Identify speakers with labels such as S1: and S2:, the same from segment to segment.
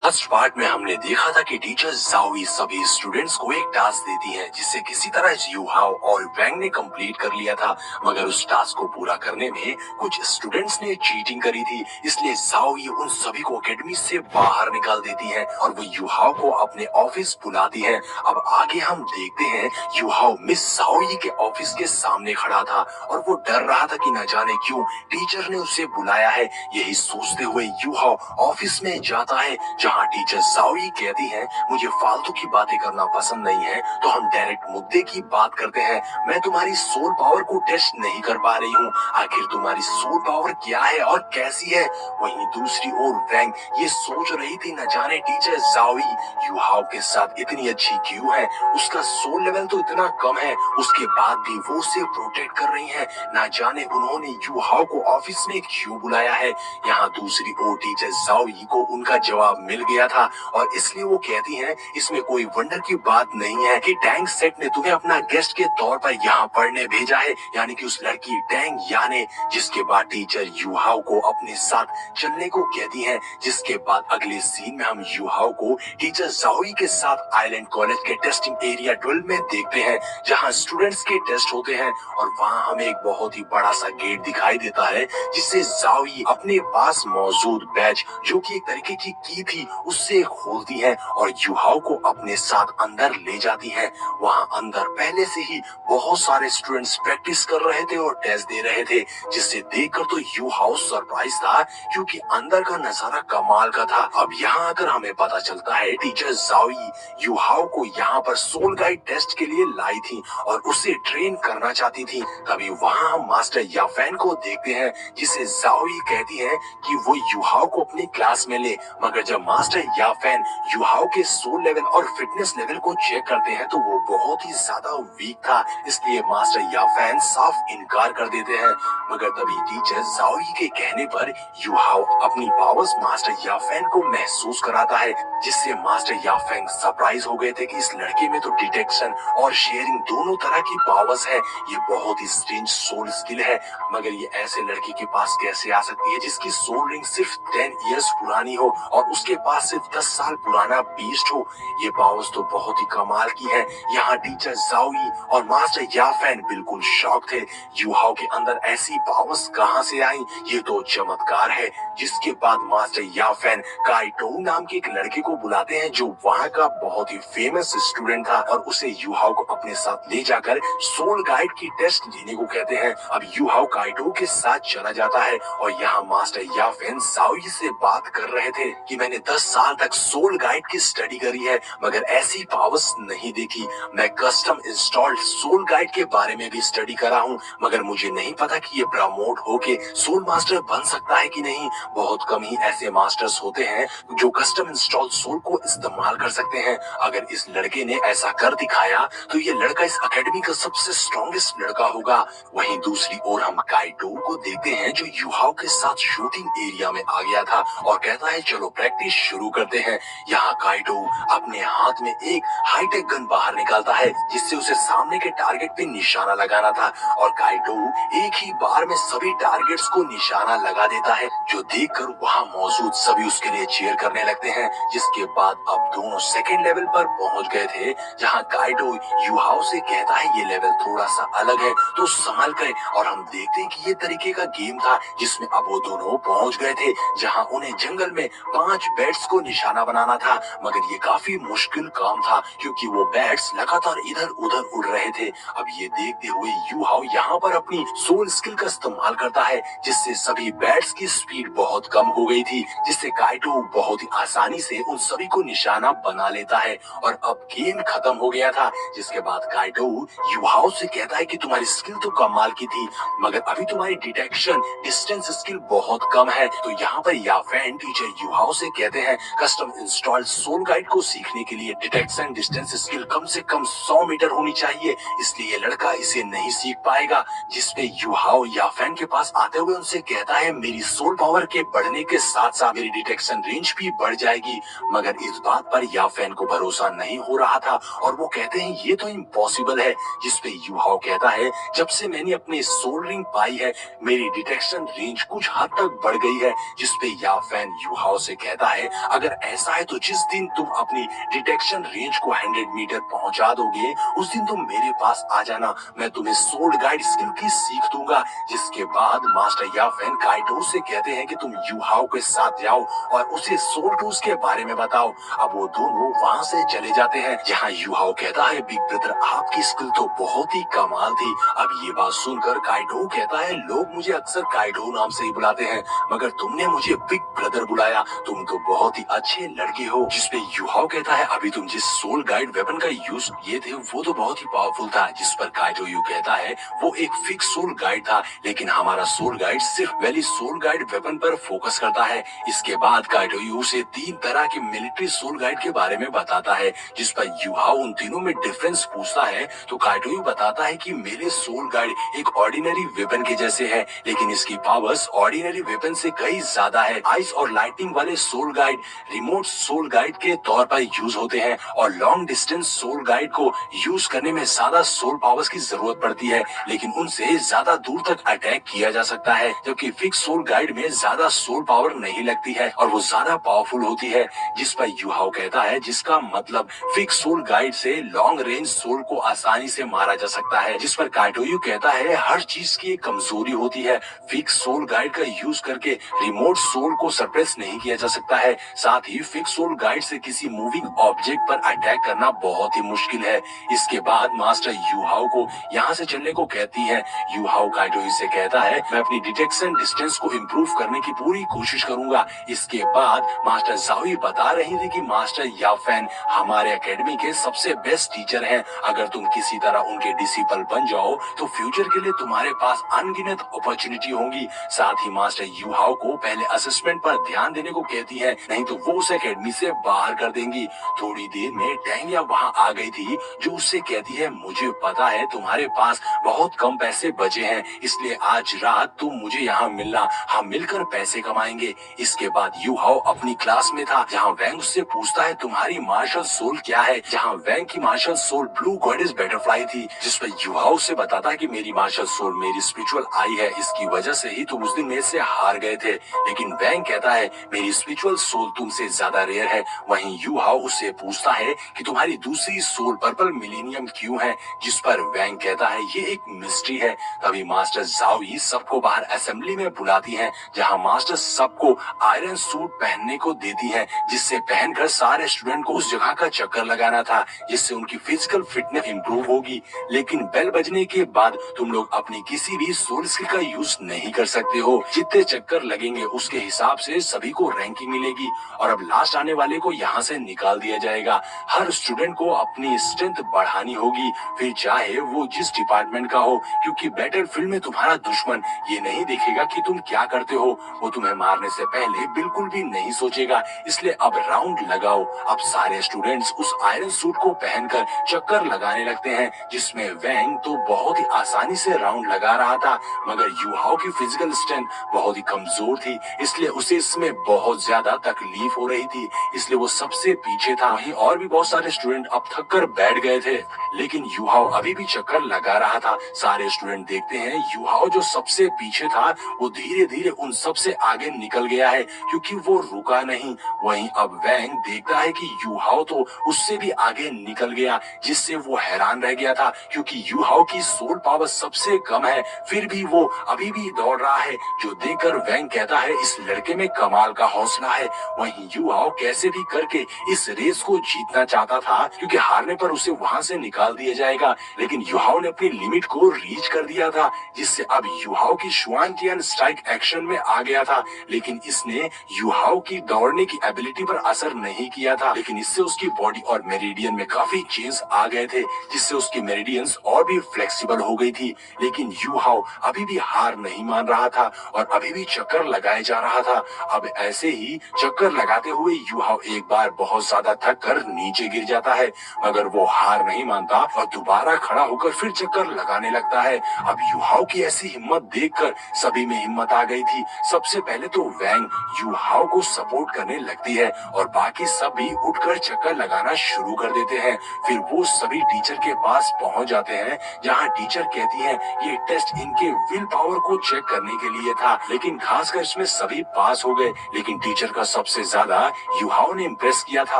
S1: Last part में हमने देखा था कि टीचर जाओई सभी स्टूडेंट्स को एक टास्क देती है जिसे किसी तरह यूहाओ और वैंग ने कंप्लीट कर लिया था, मगर उस टास्क को पूरा करने में कुछ स्टूडेंट्स ने चीटिंग करी थी। इसलिए जाओई उन सभी को एकेडमी से बाहर निकाल देती है और वो यूहाओ को अपने ऑफिस बुलाती है। अब आगे हम देखते हैं यूहाओ मिस जाओई के ऑफिस के सामने खड़ा था और वो डर रहा था कि न जाने क्यों टीचर ने उसे बुलाया है। यही सोचते हुए यूहाओ ऑफिस में जाता है जहाँ टीचर जाओई कहती है, मुझे फालतू की बातें करना पसंद नहीं है, तो हम डायरेक्ट मुद्दे की बात करते हैं। मैं तुम्हारी सोल पावर को टेस्ट नहीं कर पा रही हूँ, आखिर तुम्हारी सोल पावर क्या है और कैसी है। वहीं दूसरी ओर वैंग ये सोच रही थी, न जाने टीचर जाओई यूहाओ के साथ इतनी अच्छी क्यों है, उसका सोल लेवल तो इतना कम है, उसके बाद भी वो उसे प्रोटेक्ट कर रही है। न जाने उन्होंने यूहाओ को ऑफिस में क्यों बुलाया है। यहाँ दूसरी ओर टीचर जाओई को उनका जवाब मिल गया था और इसलिए वो कहती हैं, इसमें कोई वंडर की बात नहीं है कि टैंग सेट ने तुम्हें अपना गेस्ट के तौर पर यहाँ पढ़ने भेजा है, यानी कि उस लड़की टैंग याने। जिसके बाद टीचर यूहाओ को अपने साथ चलने को कहती हैं। जिसके बाद अगले सीन में हम यूहाओ को टीचर जाओई के साथ आइलैंड कॉलेज के टेस्टिंग एरिया 12 में देखते हैं, जहाँ स्टूडेंट्स के टेस्ट होते हैं और वहाँ हमें एक बहुत ही बड़ा सा गेट दिखाई देता है जिससे जाओई अपने पास मौजूद बैज, जो कि एक तरीके की थी, उससे खोलती है और यूहाओ को अपने साथ अंदर ले जाती है। वहां अंदर पहले से ही बहुत सारे स्टूडेंट्स प्रैक्टिस कर रहे थे और टेस्ट दे रहे थे, जिससे देखकर तो यूहाओ सरप्राइज था क्योंकि अंदर का नजारा कमाल का था। अब यहाँ आकर हमें पता चलता है टीचर जाओई यूहाओ को यहाँ पर सोल गाइड टेस्ट के लिए लाई थी और उसे ट्रेन करना चाहती थी। तभी वहाँ हम मास्टर याफेन को देखते हैं, जिसे जाओई कहती है कि वो यूहाओ को अपनी क्लास में ले, मगर जब मास्टर याफेन यूहाओ के सोल लेवल और फिटनेस लेवल को चेक करते हैं तो वो बहुत ही ज्यादा वीक था, इसलिए मास्टर याफेन साफ इनकार कर देते हैं। मगर तभी टीचर जाओई के कहने पर यूहाओ अपनी पावर्स मास्टर याफेन को महसूस कराता है, जिससे मास्टर याफेन सरप्राइज हो गए थे कि इस लड़के में तो डिटेक्शन और शेयरिंग दोनों तरह की पावर्स है। ये बहुत ही स्ट्रेंज सोल स्किल है, मगर ये ऐसे लड़के के पास कैसे आ सकती है जिसकी सोल रिंग सिर्फ 10 इयर्स पुरानी हो और उसके पास सिर्फ 10 साल पुराना बीस्ट हो। ये पावर्स तो बहुत ही कमाल की है। यहाँ टीचर जाओई और मास्टर याफेन बिल्कुल शॉक थे, यूहाओ के अंदर ऐसी पावर्स कहाँ से आई, ये तो चमत्कार है। जिसके बाद मास्टर याफेन काइटो नाम के एक लड़के को बुलाते हैं जो वहाँ का बहुत ही फेमस स्टूडेंट था और उसे यूहाओ को अपने साथ ले जाकर सोल गाइड की टेस्ट लेने को कहते हैं। अब यूहाओ काइटो के साथ चला जाता है और यहाँ मास्टर याफेन जाओई से बात कर रहे थे कि मैंने 10 साल तक सोल गाइड की स्टडी करी है, मगर ऐसी पावर्स नहीं देखी। मैं कस्टम इंस्टॉल्ड सोल गाइड के बारे में भी स्टडी करा हूँ, मगर मुझे नहीं पता कि ये प्रमोट होके सोल मास्टर बन सकता है कि नहीं। बहुत कम ही ऐसे मास्टर्स होते हैं जो कस्टम इंस्टॉल्ड सोल को इस्तेमाल कर सकते हैं। अगर इस लड़के ने ऐसा कर दिखाया तो ये लड़का इस एकेडमी का सबसे स्ट्रॉन्गेस्ट लड़का होगा। वहीं दूसरी ओर हम काइटो को देखते हैं जो यूहाओ के साथ शूटिंग एरिया में आ गया था और कहता है चलो प्रैक्टिस शुरू करते हैं। यहाँ काइटो अपने हाथ में एक हाईटेक गन बाहर निकालता है जिससे उसे सामने के टारगेट पे निशाना लगाना था और काइटो एक ही बार में सभी टारगेट्स को निशाना लगा देता है, जो देखकर वहाँ मौजूद सभी उसके लिए चीयर करने लगते हैं। जिसके बाद अब दोनों सेकेंड लेवल पर पहुंच गए थे, जहाँ काइटो यूहाओ से कहता है ये लेवल थोड़ा सा अलग है तो संभल कर, और हम देखते हैं कि ये तरीके का गेम था जिसमें अब वो दोनों पहुंच गए थे जहां उन्हें जंगल में 5 बैट्स को निशाना बनाना था। मगर ये काफी मुश्किल काम था क्योंकि वो बैट्स लगातार इधर उधर उड़ रहे थे। अब ये देखते हुए यूहाओ यहाँ पर अपनी सोल स्किल का इस्तेमाल करता है, जिससे सभी बैट्स की स्पीड बहुत कम हो गई थी, जिससे काइटो बहुत ही आसानी से उन सभी को निशाना बना लेता है और अब गेम खत्म हो गया था। जिसके बाद काइटो यूहाओ से कहता है कि तुम्हारी स्किल तो कमाल की थी, मगर अभी तुम्हारी डिटेक्शन डिस्टेंस स्किल बहुत कम है। तो यहाँ पर याफेन टीचर यूहाओ से कहते हैं कस्टम इंस्टॉल्ड सोल गाइड को सीखने के लिए डिटेक्शन डिस्टेंस स्किल कम से कम 100 मीटर होनी चाहिए, इसलिए ये लड़का इसे नहीं सीख पाएगा। जिसपे यूहाओ याफेन के पास आते हुए उनसे कहता है मेरी सोल पावर के बढ़ने के साथ साथ मेरी डिटेक्शन रेंज भी बढ़ जाएगी। मगर इस बात पर याफेन को भरोसा नहीं हो रहा था और वो कहते हैं ये तो इम्पॉसिबल है। जिसपे यूहाओ कहता है जब से मैंने अपनी सोल रिंग पाई है मेरी डिटेक्शन रेंज कुछ हद तक बढ़ गई है। जिसपे याफेन यूहाओ से कहता है अगर ऐसा है तो जिस दिन तुम अपनी डिटेक्शन रेंज को 100 मीटर पहुंचा दोगे, उस दिन तुम मेरे पास आ जाना। मैं तुम्हें सोल गाइड स्किल की सीख दूंगा। जिसके बाद मास्टर याफेन काइटो से कहते हैं कि तुम यूहाओ के साथ जाओ और उसे सोल टूल्स के बारे में बताओ। अब वो दोनों वहाँ से चले जाते हैं। जहाँ यूहाओ कहता है, बिग ब्रदर आपकी स्किल तो बहुत ही कमाल थी। अब ये बात सुनकर काइटो कहता है, लोग मुझे अक्सर काइटो नाम से ही बुलाते हैं, मगर तुमने मुझे बिग ब्रदर बुलाया, तुम तो बहुत ही अच्छे लड़के हो। जिसपे यूहाओ कहता है, अभी तुम जिस सोल गाइड वेपन का यूज किए थे वो तो बहुत ही पावरफुल था। जिस पर काइटो यू कहता है, वो एक फिक्स सोल गाइड था, लेकिन हमारा सोल गाइड सिर्फ वैली सोल गाइड वेपन पर फोकस करता है। इसके बाद काइटो यू से 3 तरह के मिलिट्री सोल गाइड के बारे में बताता है। जिस पर यूहाओ उन तीनों में डिफरेंस पूछता है तो काइटो यू बताता है कि मेरे सोल गाइड एक ऑर्डिनरी वेपन के जैसे है, लेकिन इसकी पावर्स ऑर्डिनरी वेपन से कई ज्यादा है। आइस और लाइटनिंग वाले soul guide remote soul guide के तौर पर यूज होते हैं और लॉन्ग डिस्टेंस सोल गाइड को यूज करने में ज्यादा सोल पावर्स की जरूरत पड़ती है, लेकिन उनसे ज्यादा दूर तक अटैक किया जा सकता है। जबकि फिक्स सोल गाइड में ज्यादा सोल पावर नहीं लगती है और वो ज्यादा पावरफुल होती है। जिस पर यूहाओ कहता है, जिसका मतलब फिक्स सोल गाइड से लॉन्ग रेंज सोल को आसानी से मारा जा सकता है। जिस पर काइटोयू कहता है, हर चीज की एक कमजोरी होती है, फिक्स सोल गाइड का यूज करके रिमोट सोल को सप्रेस नहीं किया जा सकता है। साथ ही फिक्स सोल गाइड से किसी मूविंग ऑब्जेक्ट पर अटैक करना बहुत ही मुश्किल है। इसके बाद मास्टर यूहाओ को यहाँ से चलने को कहती है। यूहाओ काइटोयू से कहता है, मैं अपनी डिटेक्शन डिस्टेंस को इम्प्रूव करने की पूरी कोशिश करूंगा। इसके बाद मास्टर जाओई बता रही थी कि मास्टर याफेन हमारे एकेडमी के सबसे बेस्ट टीचर हैं। अगर तुम किसी तरह उनके डिसिपल बन जाओ तो फ्यूचर के लिए तुम्हारे पास अनगिनत अपॉर्चुनिटी होंगी। साथ ही मास्टर यूहाओ को पहले असेसमेंट पर ध्यान देने को कहती है, नहीं तो वो उस एकेडमी से बाहर कर देंगी। थोड़ी देर में टैंगिया वहाँ आ गई थी, जो उससे कहती है, मुझे पता है तुम्हारे पास बहुत कम पैसे बचे हैं, इसलिए आज रात तुम मुझे यहाँ मिलना, हम मिलकर पैसे कमाएंगे। इसके बाद यूहाओ अपनी क्लास में था, जहाँ वैंग उससे पूछता है, तुम्हारी मार्शल सोल क्या है? जहाँ वैंग की martial soul blue goddess butterfly थी। जिस पर यूहाओ से बताता है कि मेरी मार्शल सोल मेरी स्पिरिचुअल आई है, इसकी वजह से ही तुम उस दिन मेरे से हार गए थे। लेकिन वैंग कहता है, मेरी स्पिरिचुअल सोल तुमसे ज्यादा रेयर है। वहीं यूहाओ उससे पूछता है कि तुम्हारी दूसरी सोल पर्पल मिलेनियम क्यों है? जिस पर वैंग कहता है, ये एक मिस्ट्री है। तभी मास्टर जाओई सबको बाहर असेंबली में बुलाती हैं, जहां मास्टर सबको आयरन सूट पहनने को देती हैं, जिससे पहनकर सारे स्टूडेंट को उस जगह का चक्कर लगाना था, जिससे उनकी फिजिकल फिटनेस इंप्रूव होगी। लेकिन बेल बजने के बाद तुम लोग अपनी किसी भी सोल स्किल का यूज नहीं कर सकते हो। जितने चक्कर लगेंगे उसके हिसाब से सभी को रैंकिंग मिलेगी और अब लास्ट आने वाले को यहाँ से निकाल दिया जाएगा। हर स्टूडेंट को अपनी स्ट्रेंथ बढ़ानी होगी, फिर चाहे वो जिस डिपार्टमेंट का हो, क्योंकि बैटलफील्ड में तुम्हारा दुश्मन ये नहीं देखेगा कि तुम क्या करते हो, वो तुम्हें मारने से पहले बिल्कुल भी नहीं सोचेगा। इसलिए अब राउंड लगाओ। अब सारे स्टूडेंट्स उस आयरन सूट को पहनकर चक्कर लगाने लगते हैं, जिसमें वैंग तो बहुत ही आसानी से राउंड लगा रहा था, मगर यूहाओ की फिजिकल स्ट्रेंथ बहुत ही कमजोर थी, इसलिए उसे इसमें बहुत ज्यादा तकलीफ हो रही थी, इसलिए वो सबसे पीछे था। वहीं और भी बहुत सारे स्टूडेंट अब थक कर बैठ गए थे, लेकिन यूहाओ अभी भी चक्कर लगा रहा था। सारे स्टूडेंट देखते हैं यूहाओ जो सबसे पीछे था वो धीरे धीरे उन सबसे आगे निकल गया है, क्योंकि वो रुका नहीं। वहीं अब वैंग देखता है कि यूहाओ तो उससे भी आगे निकल गया, जिससे वो हैरान रह गया था, क्योंकि यूहाओ की सोल पावर सबसे कम है, फिर भी वो अभी भी दौड़ रहा है। जो देखकर वैंग कहता है, इस लड़के में कमाल का हौसला है। वहीं यूहाओ कैसे भी करके इस रेस को जीतना चाहता था, क्योंकि हारने पर उसे वहां से निकाल दिया जाएगा, लेकिन यूहाओ ने अपनी लिमिट को रीच कर दिया था, जिससे अब यूहाओ की शुआनटियान स्ट्राइक एक्शन में आ गया था। लेकिन इसने यूहाओ की दौड़ने की एबिलिटी पर असर नहीं किया था, लेकिन इससे उसकी बॉडी और मेरिडियन में काफी चेंज आ गए थे, जिससे उसकी मेरिडियंस और भी फ्लेक्सिबल हो गई थी। लेकिन यूहाओ अभी भी हार नहीं मान रहा था और अभी भी चक्कर लगाए जा रहा था। अब ऐसे ही चक्कर लगाते हुए यूहाओ एक बार बहुत ज्यादा थक कर नीचे गिर जाता है, मगर वो हार नहीं मानता और दोबारा खड़ा होकर फिर चक्कर लगाने लगता है। अब यूहाओ की ऐसी हिम्मत देखकर सभी में हिम्मत आ गई थी। सबसे पहले तो वैंग यूहाओ को सपोर्ट करने लगती है और बाकी सभी उठकर चक्कर लगाना शुरू कर देते हैं। फिर वो सभी टीचर के पास पहुंच जाते हैं, जहां टीचर कहती है, ये टेस्ट इनके विल पावर को चेक करने के लिए था, लेकिन खासकर इसमें सभी पास हो गए। लेकिन टीचर का सबसे सबसे ज्यादा युहाओ ने इम्प्रेस किया था।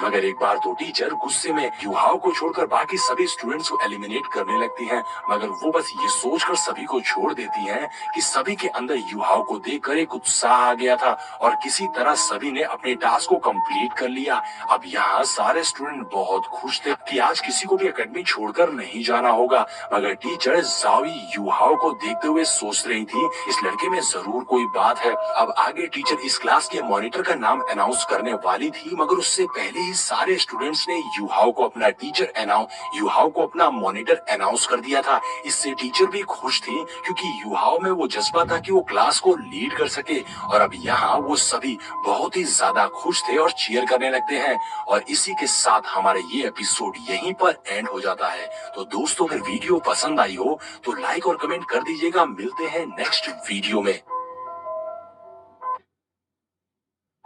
S1: मगर एक बार तो टीचर गुस्से में युहाओ को छोड़कर बाकी सभी स्टूडेंट्स को एलिमिनेट करने लगती है, मगर वो बस ये सोचकर सभी को छोड़ देती है कि सभी के अंदर युहाओ को देखकर एक उत्साह आ गया था और किसी तरह सभी ने अपने टास्क को कंप्लीट कर लिया। अब यहाँ सारे स्टूडेंट बहुत खुश थे कि आज किसी को भी एकेडमी छोड़कर नहीं जाना होगा। मगर टीचर जावी युहाओ को देखते हुए सोच रही थी इस लड़के में जरूर कोई बात है। अब आगे टीचर इस क्लास के मॉनिटर का नाम अनाउंस करने वाली थी, मगर उससे पहले ही सारे स्टूडेंट्स ने युहाओ को अपना मॉनिटर अनाउंस कर दिया था। इससे टीचर भी खुश थी क्योंकि युहाओ में वो जज्बा था कि वो क्लास को लीड कर सके। और अब यहाँ वो सभी बहुत ही ज्यादा खुश थे और चीयर करने लगते हैं। और इसी के साथ हमारा ये एपिसोड यहीं पर एंड हो जाता है। तो दोस्तों, अगर वीडियो पसंद आई हो तो लाइक और कमेंट कर दीजिएगा। मिलते हैं नेक्स्ट वीडियो में।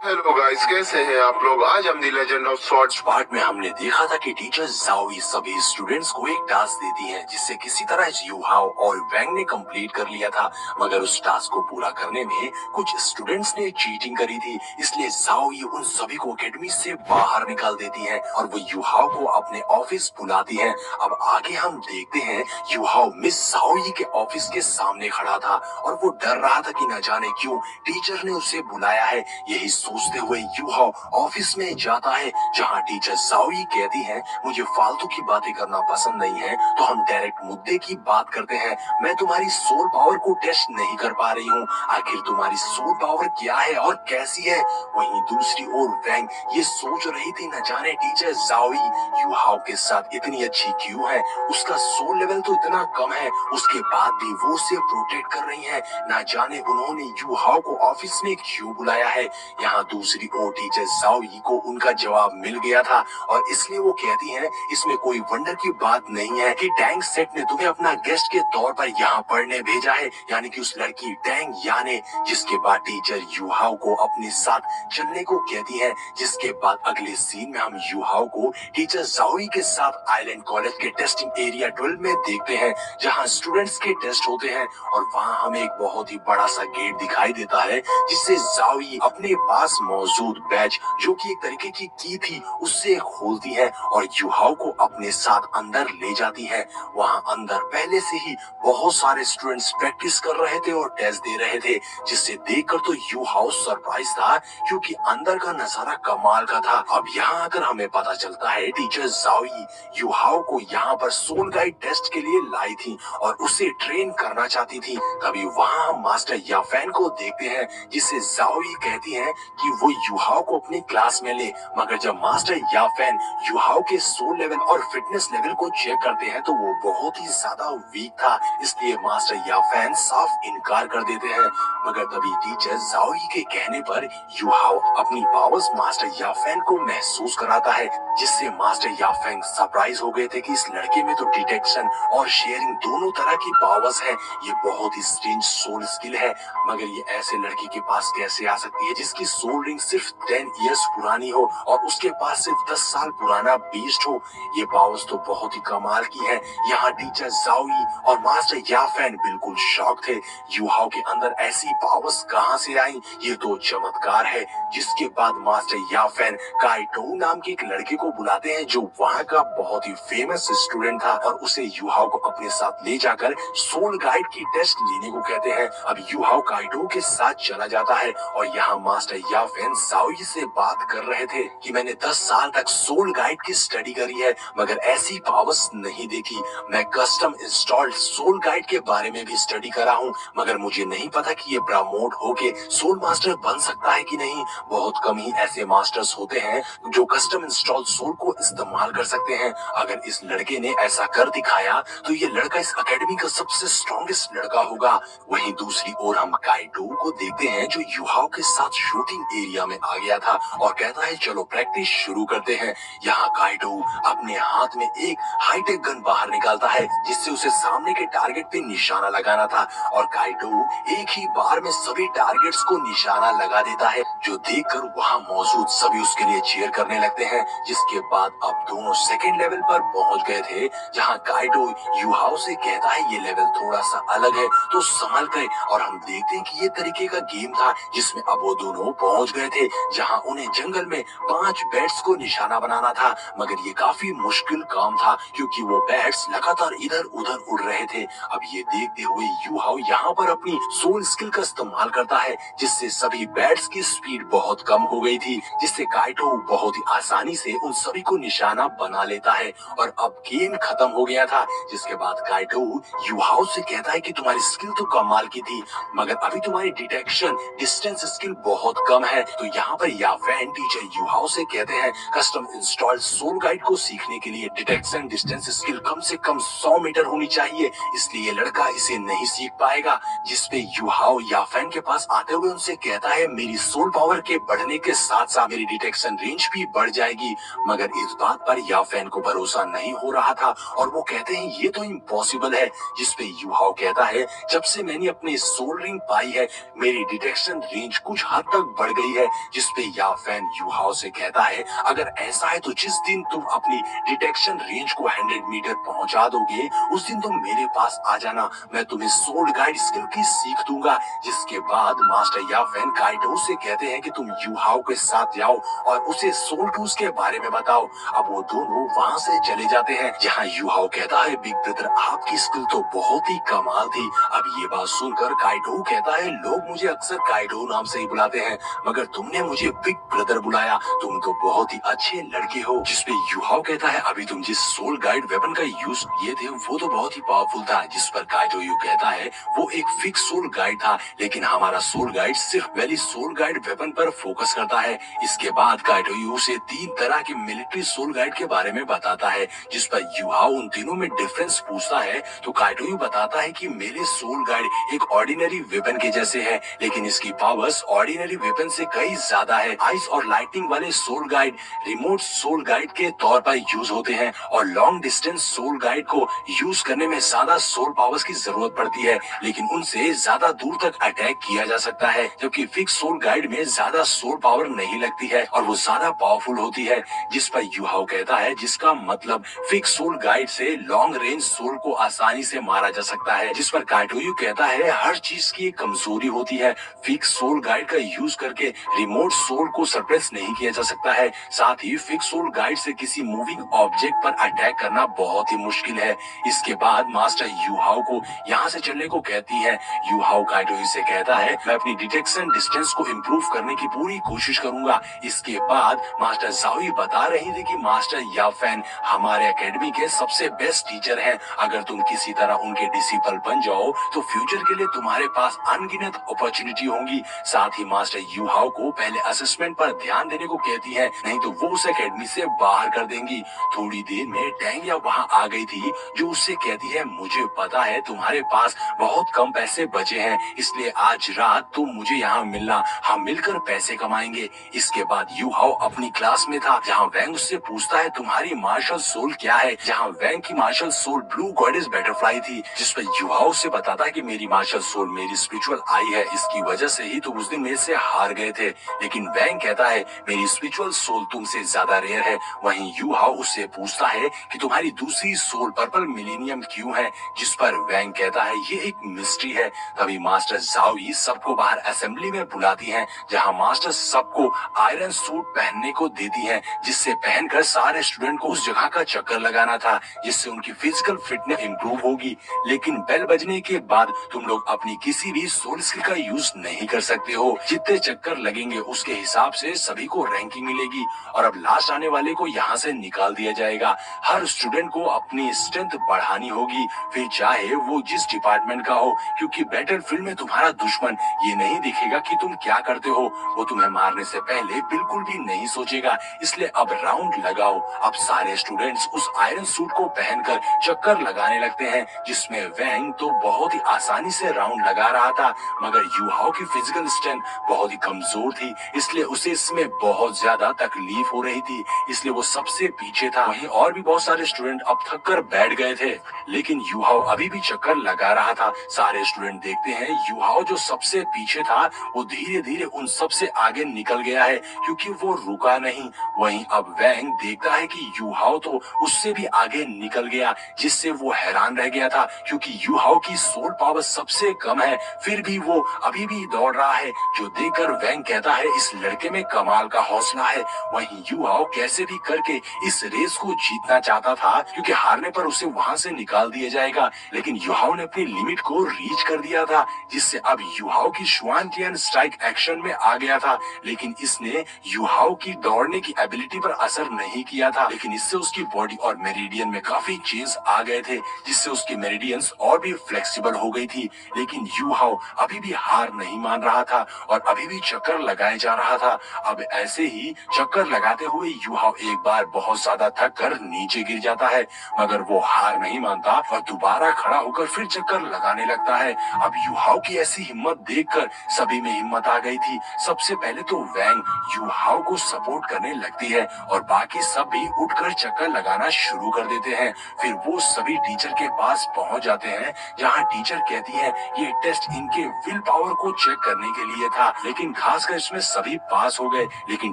S2: हेलो गाइस, कैसे हैं आप लोग। आज हम दी लेजेंड ऑफ शॉर्ट्स
S1: पार्ट में हमने देखा था कि टीचर जाओई सभी स्टूडेंट्स को एक टास्क देती है जिससे किसी तरह युहाओ और वैंग ने कंप्लीट कर लिया था। मगर उस टास्क को पूरा करने में कुछ स्टूडेंट्स ने चीटिंग करी थी, इसलिए जाओई उन सभी को एकेडमी से बाहर निकाल देती है और वो युहाओ को अपने ऑफिस बुलाती है। अब आगे हम देखते हैं युहाओ मिस जाओई के ऑफिस के सामने खड़ा था और वो डर रहा था कि न जाने क्यों टीचर ने उसे बुलाया है। यही सोचते हुए युहाओ ऑफिस में जाता है जहां टीचर जाओई कहती है मुझे फालतू की बातें करना पसंद नहीं है, तो हम डायरेक्ट मुद्दे की बात करते हैं। मैं तुम्हारी सोल पावर को टेस्ट नहीं कर पा रही हूँ, आखिर तुम्हारी सोल पावर क्या है और कैसी है। वहीं दूसरी ओर वैंग ये सोच रही थी न जाने टीचर जाओई युहाओ के साथ इतनी अच्छी क्यों है, उसका सोल लेवल तो इतना कम है, उसके बाद भी वो उसे प्रोटेक्ट कर रही है। न जाने उन्होंने युहाओ को ऑफिस में क्यों बुलाया है। यहाँ दूसरी ओर टीचर जाओई को उनका जवाब मिल गया था और इसलिए वो कहती हैं इसमें कोई वंडर की बात नहीं है कि टैंग सेट ने तुम्हें अपना गेस्ट के तौर पर यहाँ पढ़ने भेजा है, यानी कि उस लड़की टैंग याने। जिसके बाद टीचर युहाओ को अपने साथ चलने को कहती है। जिसके बाद अगले सीन में हम युहाओ को टीचर जाओई के साथ आइलैंड कॉलेज के टेस्टिंग एरिया 12 में देखते हैं जहाँ स्टूडेंट्स के टेस्ट होते हैं और वहाँ हमें एक बहुत ही बड़ा सा गेट दिखाई देता है जिससे जाओई अपने पास मौजूद बैच जो कि एक तरीके की थी उससे खोलती है और युहाओ को अपने साथ अंदर ले जाती है। वहां अंदर पहले से ही बहुत सारे स्टूडेंट्स प्रैक्टिस कर रहे थे और टेस्ट दे रहे थे, जिससे देखकर तो युहाओ सरप्राइज था क्योंकि अंदर का नजारा कमाल का था। अब यहाँ आकर हमें पता चलता है टीचर जाओई युहाओ को यहाँ पर सोल गाइड टेस्ट के लिए लाई थी और उसे ट्रेन करना चाहती थी। तभी वहाँ हम मास्टर याफेन को देखते हैं जिससे जाओई कहती है कि वो युहाओ को अपनी क्लास में ले। मगर जब मास्टर याफेन युहाओ के सोल लेवल और फिटनेस लेवल को चेक करते हैं तो वो बहुत ही ज्यादा वीक था, इसलिए मास्टर याफेन साफ इनकार कर देते हैं। मगर तभी टीचर जाओई के कहने पर युहाओ अपनी पावर्स मास्टर याफेन को महसूस कराता है, जिससे मास्टर याफेन सरप्राइज हो गए थे कि इस लड़के में तो डिटेक्शन और शेयरिंग दोनों तरह की पावर्स है। ये बहुत ही स्ट्रेंज सोल स्किल है, मगर ये ऐसे लड़की के पास कैसे आ सकती है जिसकी सोल रिंग सिर्फ 10 इयर्स पुरानी हो और उसके पास सिर्फ 10 साल पुराना बीस्ट हो। ये पावर्स तो बहुत ही कमाल की है। यहाँ टीचर जाओई और मास्टर याफेन बिल्कुल शॉक थे, युहाओ के अंदर ऐसी पावर्स कहाँ से आई, ये तो चमत्कार है। जिसके बाद मास्टर याफेन काइटो नाम के एक लड़के को बुलाते हैं जो वहाँ का बहुत ही फेमस स्टूडेंट था और उसे युहाओ को अपने साथ ले जाकर सोल गाइड की टेस्ट लेने को कहते हैं। अब युहाओ काइटो के साथ चला जाता है और यहाँ मास्टर याफेन जाओई से बात कर रहे थे कि मैंने 10 साल तक सोल गाइड की स्टडी करी है मगर ऐसी पावर्स नहीं देखी। मैं कस्टम इंस्टॉल्ड सोल गाइड के बारे में भी स्टडी करा हूँ मगर मुझे नहीं पता कि ये प्रमोट होके सोल मास्टर बन सकता है कि नहीं। बहुत कम ही ऐसे मास्टर्स होते हैं जो कस्टम इंस्टॉल्ड सोल को इस्तेमाल कर सकते हैं। अगर इस लड़के ने ऐसा कर दिखाया तो ये लड़का इस एकेडमी का सबसे स्ट्रॉन्गेस्ट लड़का होगा। वहीं दूसरी ओर हम काइटो को देखते हैं जो युहाओ के साथ शूटिंग एरिया में आ गया था और कहता है चलो प्रैक्टिस शुरू करते हैं। यहाँ काइटो अपने हाथ में एक हाईटेक गन बाहर निकालता है जिससे उसे सामने के टारगेट पे निशाना लगाना था और काइटो एक ही बार में सभी टारगेट्स को निशाना लगा देता है, जो देखकर वहाँ मौजूद सभी उसके लिए चीयर करने लगते हैं। जिसके बाद अब दोनों सेकंड लेवल पर पहुंच गए थे जहाँ काइटो युहाओ से कहता है ये लेवल थोड़ा सा अलग है तो संभल गए और हम देखते हैं कि ये तरीके का गेम था जिसमें अब वो दोनों पहुंच गए थे, जहां उन्हें जंगल में 5 बैट्स को निशाना बनाना था। मगर ये काफी मुश्किल काम था क्योंकि वो बैट्स लगातार इधर उधर उड़ रहे थे। अब ये देखते हुए यू हाओ यहाँ पर अपनी सोल स्किल का इस्तेमाल करता है, जिससे सभी बैट्स की स्पीड बहुत कम हो गई थी, जिससे काइटो बहुत ही आसानी से उन सभी को निशाना बना लेता है। और अब गेम खत्म हो गया था, जिसके बाद काइटो यू हाओ से कहता है कि तुम्हारी स्किल तो कमाल की थी, मगर अभी तुम्हारी डिटेक्शन डिस्टेंस स्किल बहुत कम है। तो यहाँ पर याफेन टीचर यू हाओ से कहते हैं कस्टम इंस्टॉल्ड सोल गाइड को सीखने के लिए डिटेक्शन डिस्टेंस स्किल कम से कम 100 मीटर होनी चाहिए, इसलिए लड़का इसे नहीं सीख पाएगा। जिसपे यू हाओ याफेन के पास आते हुए उनसे कहता है मेरी सोल पावर के बढ़ने के साथ साथ मेरी डिटेक्शन रेंज भी बढ़ जाएगी। मगर इस बात पर याफेन को भरोसा नहीं हो रहा था और वो कहते हैं ये तो इम्पॉसिबल है। जिसपे यू हाओ कहता है जब से मैंने अपनी सोल रिंग पाई है मेरी डिटेक्शन रेंज कुछ हद तक बढ़ गई है। जिसपे याफेन यू हाओ से कहता है अगर ऐसा है तो जिस दिन तुम अपनी डिटेक्शन रेंज को 100 मीटर पहुंचा दोगे उस दिन तुम मेरे पास आ जाना, मैं तुम्हें सोल गाइड स्किल की सीख दूंगा। जिसके बाद मास्टर याफेन काइटो से कहते हैं कि तुम यू हाओ के साथ जाओ और उसे सोल टूल्स के बारे में बताओ। अब वो दोनों वहाँ से चले जाते हैं, जहाँ यू हाओ कहता है बिग ब्रदर आपकी स्किल तो बहुत ही कमाल थी। अब ये बात सुनकर काइटो कहता है लोग मुझे अक्सर काइटो नाम से ही बुलाते हैं, मगर तुमने मुझे बिग ब्रदर बुलाया, तुम तो बहुत ही अच्छे लड़के हो। जिसपे यू हाओ कहता है अभी तुम जिस सोल गाइड वेपन का यूज किए थे वो तो बहुत ही पावरफुल था। जिस पर काइटो यू कहता है वो एक फिक्स सोल गाइड था, लेकिन हमारा सोल गाइड सिर्फ वैली सोल गाइड वेपन पर फोकस करता है। इसके बाद काइटो यू से 3 तरह के मिलिट्री सोल गाइड के बारे में बताता है। जिस पर यू हाओ उन तीनों में डिफरेंस पूछता है तो काइटो यू बताता है कि मेरे सोल गाइड एक ऑर्डिनरी वेपन के जैसे है, लेकिन इसकी पावर्स ऑर्डिनरी वेपन से कई ज्यादा है। आइस और लाइटनिंग वाले soul guide remote soul guide के तौर पर यूज होते हैं और लॉन्ग डिस्टेंस सोल गाइड को यूज करने में ज्यादा सोल पावर्स की जरूरत पड़ती है, लेकिन उनसे ज्यादा दूर तक अटैक किया जा सकता है। जबकि फिक्स सोल गाइड में ज्यादा सोल पावर नहीं लगती है और वो ज्यादा पावरफुल होती है। जिस पर यू हाओ कहता है जिसका मतलब फिक्स सोल गाइड से लॉन्ग रेंज सोल को आसानी से मारा जा सकता है। जिस पर काइटो यू कहता है हर चीज की एक कमजोरी होती है, फिक्स सोल गाइड का यूज करके रिमोट सोल को सरप्रेस नहीं किया जा सकता है। साथ ही फिक्स सोल गाइड से किसी मूविंग ऑब्जेक्ट पर अटैक करना बहुत ही मुश्किल है। इसके बाद मास्टर यू हाओ को यहाँ से चलने को कहती है। यू हाओ काइटो से कहता है मैं अपनी डिटेक्शन डिस्टेंस को इम्प्रूव करने की पूरी कोशिश करूंगा। इसके बाद मास्टर जाओई बता रही थी कि मास्टर याफेन हमारे एकेडमी के सबसे बेस्ट टीचर हैं, अगर तुम किसी तरह उनके डिसिपल बन जाओ तो फ्यूचर के लिए तुम्हारे पास अनगिनत अपॉर्चुनिटी होंगी। साथ ही मास्टर यू हाओ को पहले असेसमेंट पर ध्यान देने को कहती है, नहीं तो वो उस एकेडमी से बाहर कर देंगी। थोड़ी देर में टैंग या वहाँ आ गई थी, जो उससे कहती है मुझे पता है तुम्हारे पास बहुत कम पैसे बचे हैं, इसलिए आज रात तुम मुझे यहाँ मिलना, हम मिलकर पैसे कमाएंगे। इसके बाद यू हाओ अपनी क्लास में था, जहाँ वैंग उससे पूछता है तुम्हारी मार्शल सोल क्या है, जहाँ वैंग की martial soul blue goddess butterfly थी। जिस पर यू हाओ से बताता है कि मेरी मार्शल सोल मेरी स्पिरिचुअल आई है, इसकी वजह से ही तो उस दिन मेरे से हार गए थे। लेकिन वैंग कहता है मेरी स्पिरिचुअल सोल तुमसे ज्यादा रेयर है। वहीं यू हाओ उससे पूछता है कि तुम्हारी दूसरी सोल पर्पल मिलेनियम क्यों है, जिस पर वैंग कहता है ये एक मिस्ट्री है। तभी मास्टर जाओई सबको बाहर असेंबली में बुलाती हैं, जहां मास्टर सबको आयरन सूट पहनने को देती हैं, जिससे पहनकर सारे स्टूडेंट को उस जगह का चक्कर लगाना था, जिससे उनकी फिजिकल फिटनेस इंप्रूव होगी। लेकिन बेल बजने के बाद तुम लोग अपनी किसी भी सोल स्किल का यूज नहीं कर सकते हो, जितने चक्कर लगेंगे उसके हिसाब से सभी को रैंकिंग मिलेगी और अब लास्ट आने वाले को यहाँ से निकाल दिया जाएगा। हर स्टूडेंट को अपनी स्ट्रेंथ बढ़ानी होगी, फिर चाहे वो जिस डिपार्टमेंट का हो, क्योंकि बैटलफील्ड में तुम्हारा दुश्मन ये नहीं दिखेगा कि तुम क्या करते हो, वो तुम्हें मारने से पहले बिल्कुल भी नहीं सोचेगा। इसलिए अब राउंड लगाओ। अब सारे स्टूडेंट्स उस आयरन सूट को पहनकर चक्कर लगाने लगते हैं, जिसमें वैंग तो बहुत ही आसानी से राउंड लगा रहा था, मगर यू हाओ की फिजिकल स्ट्रेंथ बहुत ही कमजोर थी, इसलिए उसे इसमें बहुत ज्यादा तकलीफ हो रही थी, इसलिए वो सबसे पीछे था। वहीं और भी बहुत सारे स्टूडेंट अब थक कर बैठ गए थे, लेकिन यू हाओ अभी भी चक्कर लगा रहा था। सारे स्टूडेंट देखते हैं यू हाओ जो सबसे पीछे था वो धीरे धीरे उन सबसे आगे निकल गया है, क्योंकि वो रुका नहीं। वहीं अब वैंग देखता है कि यू हाओ तो उससे भी आगे निकल गया, जिससे वो हैरान रह गया था, क्योंकि यू हाओ की सोल पावर सबसे कम है, फिर भी वो अभी भी दौड़ रहा है। जो देखकर वैंग कहता है इस लड़के में कमाल का हौसला है। वहीं युहाओ कैसे भी करके इस रेस को जीतना चाहता था क्योंकि हारने पर उसे वहां से निकाल दिया जाएगा, लेकिन युहाओ ने अपनी लिमिट को रीच कर दिया था, जिससे अब युहाओ की श्वानटियान स्ट्राइक एक्शन में आ गया था। लेकिन इसने युहाओ की दौड़ने की एबिलिटी पर असर नहीं किया था, लेकिन इससे उसकी बॉडी और मेरिडियन में काफी चेंज आ गए थे, जिससे उसकी मेरिडियंस और भी फ्लेक्सिबल हो गई थी। लेकिन युहाओ अभी भी हार नहीं मान रहा था और अभी भी चक्कर लगाए जा रहा था। अब ऐसे ही चक्कर लगाते हुए युहाओ एक बार बहुत ज्यादा थक कर नीचे गिर जाता है, मगर वो हार नहीं मानता और दोबारा खड़ा होकर फिर चक्कर लगाने लगता है। अब युहाओ की ऐसी हिम्मत देखकर सभी में हिम्मत आ गई थी। सबसे पहले तो वैंग युहाओ को सपोर्ट करने लगती है और बाकी सब भी उठकर चक्कर लगाना शुरू कर देते हैं। फिर वो सभी टीचर के पास पहुंच जाते हैं, जहां टीचर कहती है ये टेस्ट इनके विल पावर को चेक करने के लिए था, लेकिन खासकर इसमें सभी पास हो गए। लेकिन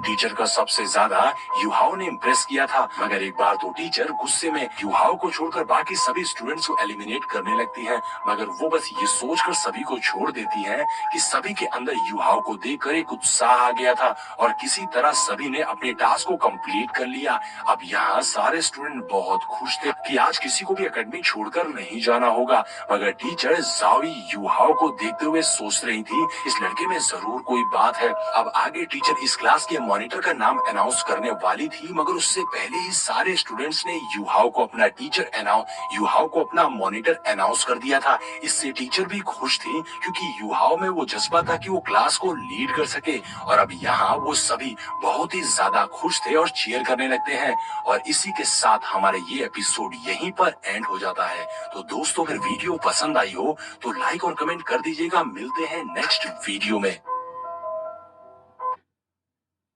S1: टीचर का सबसे ज्यादा युहाओ ने इम्प्रेस किया था। मगर एक बार तो टीचर गुस्से में युहाओ को छोड़कर बाकी सभी स्टूडेंट्स को एलिमिनेट करने लगती है, मगर वो बस ये सोचकर सभी को छोड़ देती है कि सभी के अंदर युहाओ को देखकर एक उत्साह आ गया था और किसी तरह सभी ने अपने टास्क को कंप्लीट कर लिया। अब यहाँ सारे स्टूडेंट बहुत खुश थे कि आज किसी को भी एकेडमी छोड़कर नहीं जाना होगा, मगर टीचर जावी युहाओ को देखते हुए सोच रही थी इस लड़के में जरूर कोई बात है। अब आगे टीचर इस क्लास के मॉनिटर का नाम अनाउंस करने वाली थी, मगर उससे पहले ही सारे स्टूडेंट्स ने युहाओ को अपना युहाओ को अपना मॉनिटर अनाउंस कर दिया था। इससे टीचर भी खुश थी क्योंकि युहाओ में वो जज्बा था कि वो क्लास को लीड कर सके। और अब यहाँ वो सभी बहुत ही ज्यादा खुश थे और चीयर करने लगते हैं। और इसी के साथ हमारे ये एपिसोड यहीं पर एंड हो जाता है। तो दोस्तों, अगर वीडियो पसंद आई हो तो लाइक और कमेंट कर दीजिएगा। मिलते हैं नेक्स्ट वीडियो में।